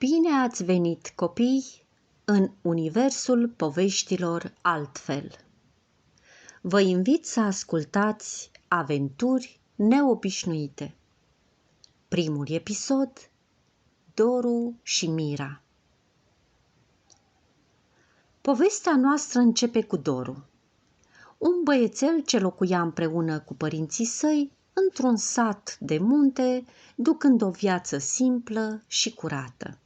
Bine ați venit, copii, în universul poveștilor altfel. Vă invit să ascultați aventuri neobișnuite. Primul episod, Doru și Mira. Povestea noastră începe cu Doru, un băiețel ce locuia împreună cu părinții săi într-un sat de munte, ducând o viață simplă și curată.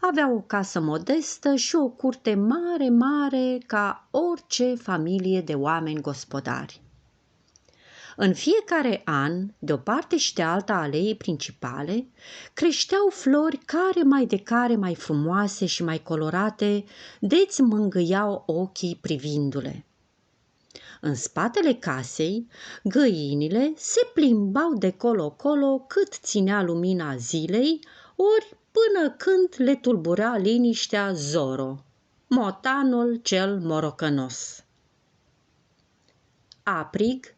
Avea o casă modestă și o curte mare ca orice familie de oameni gospodari. În fiecare an, de o parte și de alta a aleii principale, creșteau flori care mai frumoase și mai colorate, de-ți mângâiau ochii privindu-le. În spatele casei, găinile se plimbau de colo-colo cât ținea lumina zilei, ori până când le tulbura liniștea Zoro, motanul cel morocănos. Aprig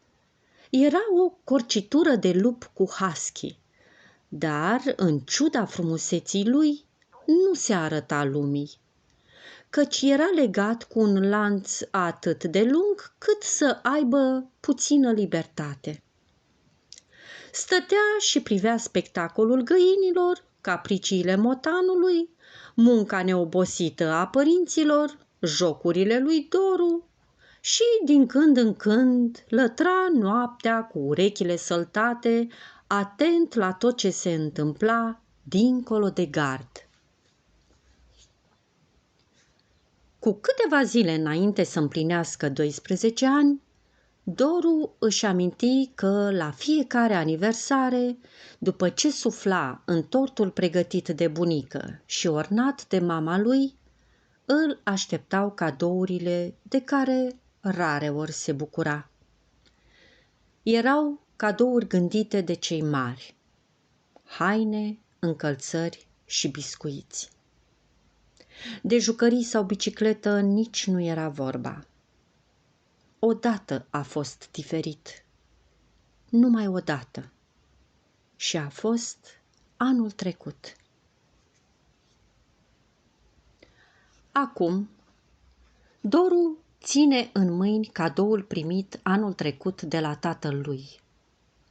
era o corcitură de lup cu husky, dar, în ciuda frumuseții lui, nu se arăta lumii, căci era legat cu un lanț atât de lung cât să aibă puțină libertate. Stătea și privea spectacolul găinilor, capriciile motanului, munca neobosită a părinților, jocurile lui Doru și, din când în când, lătra noaptea cu urechile săltate, atent la tot ce se întâmpla dincolo de gard. Cu câteva zile înainte să împlinească 12 ani, Doru își aminti că la fiecare aniversare, după ce sufla în tortul pregătit de bunică și ornat de mama lui, îl așteptau cadourile de care rareori se bucura. Erau cadouri gândite de cei mari: haine, încălțări și biscuiți. De jucării sau bicicletă nici nu era vorba. Odată a fost diferit, numai odată, și a fost anul trecut. Acum, Doru ține în mâini cadoul primit anul trecut de la tatăl lui,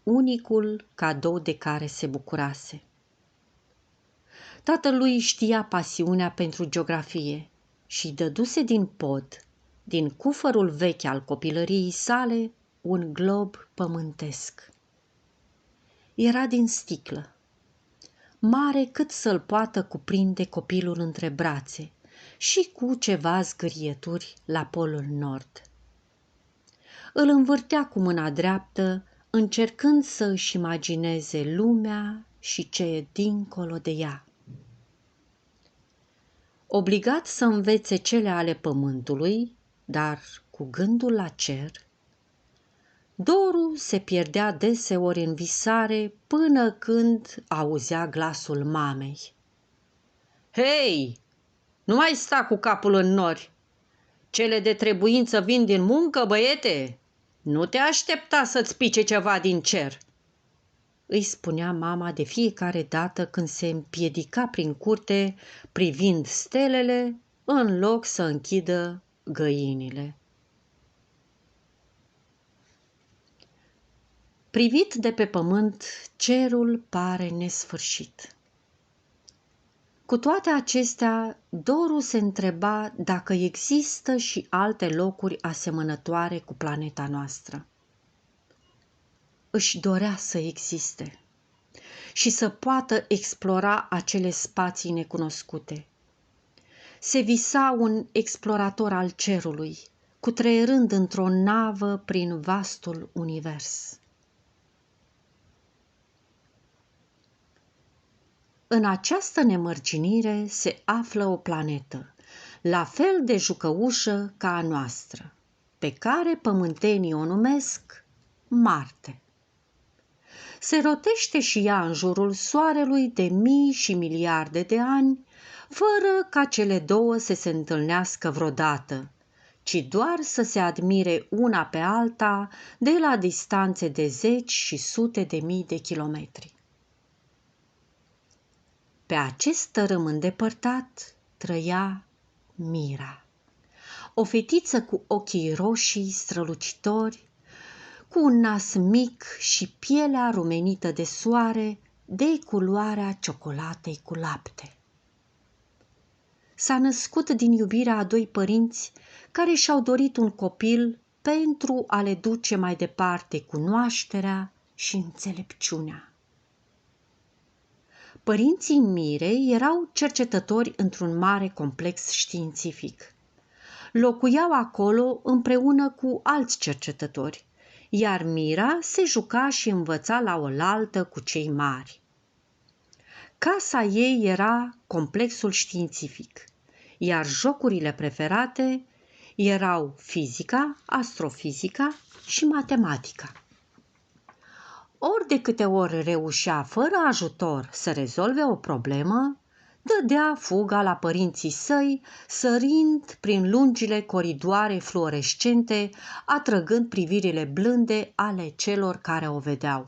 unicul cadou de care se bucurase. Tatăl lui știa pasiunea pentru geografie și dăduse din pod, din cufărul vechi al copilăriei sale, un glob pământesc. Era din sticlă, mare cât să-l poată cuprinde copilul între brațe și cu ceva zgârieturi la polul nord. Îl învârtea cu mâna dreaptă, încercând să își imagineze lumea și ce e dincolo de ea. Obligat să învețe cele ale pământului, dar cu gândul la cer, Doru se pierdea deseori în visare până când auzea glasul mamei. Hei, nu mai sta cu capul în nori! Cele de trebuință vin din muncă, băiete! Nu te aștepta să-ți pice ceva din cer!" îi spunea mama de fiecare dată când se împiedica prin curte privind stelele în loc să închidă găinile. Privit de pe pământ, cerul pare nesfârșit. Cu toate acestea, Doru se întreba dacă există și alte locuri asemănătoare cu planeta noastră. Își dorea să existe și să poată explora acele spații necunoscute. Se visa un explorator al cerului, cutreierând într-o navă prin vastul univers. În această nemărginire se află o planetă, la fel de jucăușă ca a noastră, pe care pământenii o numesc Marte. Se rotește și ea în jurul soarelui de mii și miliarde de ani, fără ca cele două să se întâlnească vreodată, ci doar să se admire una pe alta de la distanțe de 10 și 100 de mii de kilometri. Pe acest tărâm îndepărtat trăia Mira, o fetiță cu ochii roșii strălucitori, cu un nas mic și pielea rumenită de soare, de culoarea ciocolatei cu lapte. S-a născut din iubirea a doi părinți care și-au dorit un copil pentru a le duce mai departe cunoașterea și înțelepciunea. Părinții Mirei erau cercetători într-un mare complex științific. Locuiau acolo împreună cu alți cercetători, iar Mira se juca și învăța la oaltă cu cei mari. Casa ei era complexul științific, iar jocurile preferate erau fizica, astrofizica și matematica. Ori de câte ori reușea fără ajutor să rezolve o problemă, dădea fuga la părinții săi, sărind prin lungile coridoare fluorescente, atrăgând privirile blânde ale celor care o vedeau.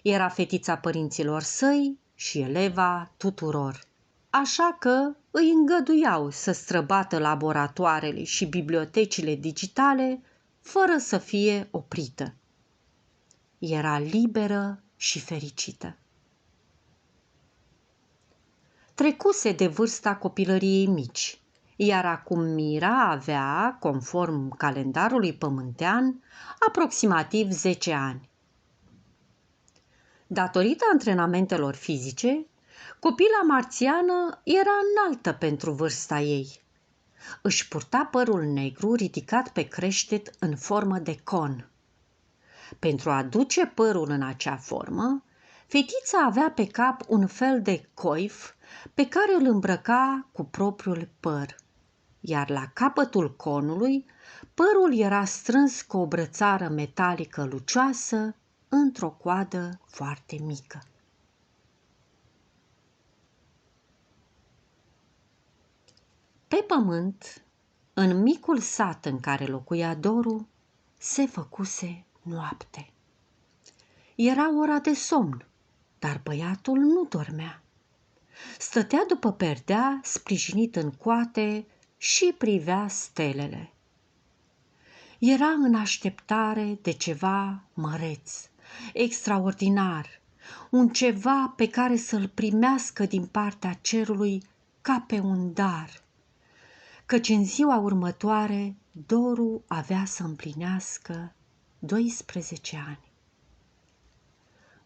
Era fetița părinților săi și eleva tuturor, așa că îi îngăduiau să străbată laboratoarele și bibliotecile digitale fără să fie oprită. Era liberă și fericită. Trecuse de vârsta copilăriei mici, iar acum Mira avea, conform calendarului pământean, aproximativ 10 ani. Datorită antrenamentelor fizice, copila marțiană era înaltă pentru vârsta ei. Își purta părul negru ridicat pe creștet în formă de con. Pentru a duce părul în acea formă, fetița avea pe cap un fel de coif pe care îl îmbrăca cu propriul păr, iar la capătul conului părul era strâns cu o brățară metalică lucioasă într-o coadă foarte mică. Pe pământ, în micul sat în care locuia Doru, se făcuse noapte. Era ora de somn, dar băiatul nu dormea. Stătea după perdea, sprijinit în coate, și privea stelele. Era în așteptare de ceva măreț, extraordinar, un ceva pe care să-l primească din partea cerului ca pe un dar, căci în ziua următoare Doru avea să împlinească 12 ani.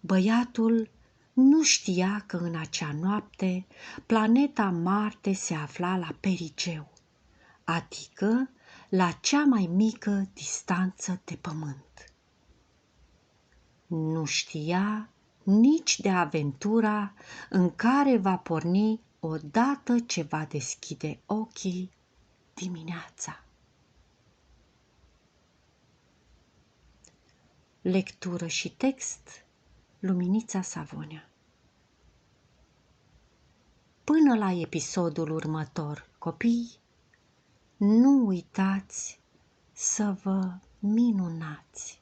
Băiatul nu știa că în acea noapte planeta Marte se afla la perigeu, adică la cea mai mică distanță de Pământ. Nu știa nici de aventura în care va porni odată ce va deschide ochii dimineața. Lectură și text: Luminița Savonea. Până la episodul următor, copii, nu uitați să vă minunați!